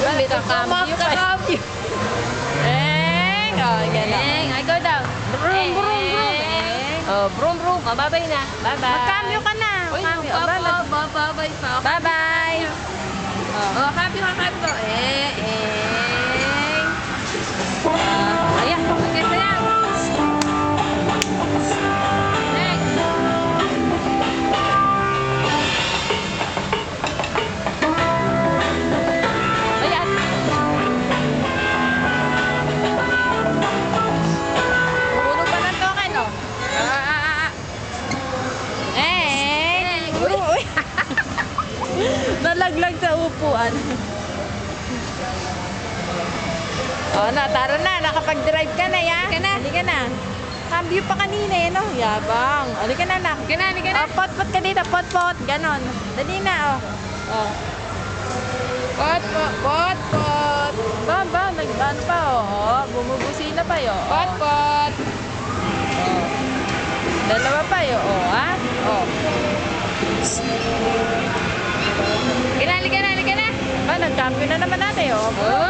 May kakambyo pa. Oh, gano'n. Ay, go daw. Brum, brum, brum. Oh, brum, brum. Oh, bye-bye na. Bye-bye. Magkambyo ka na. Uy, Magkambyo. bye-bye pa. Bye-bye. Oh, happy ka, happy ka. Ayan, okay pa yan. Next. Ayan. Puno pa ng token, oh. Uy. Nalaglag sa upuan. Oh, tara na. Nakapag-drive ka na, ya. Halika na. Cambio pa kanina, eh, no? Yabang. Halika na, nak. Halika na. Oh, pot-pot ka dito. Pot-pot. Ganon. Dali na, oh. Oh. Pot-pot. Ba, nag-ano pa, oh. Bumubusina pa, yo. Pot. Oh. Dalawa pa, yo. Oh, ha? Oh. Halika na. Ba, nag-cambio na naman natin, oh.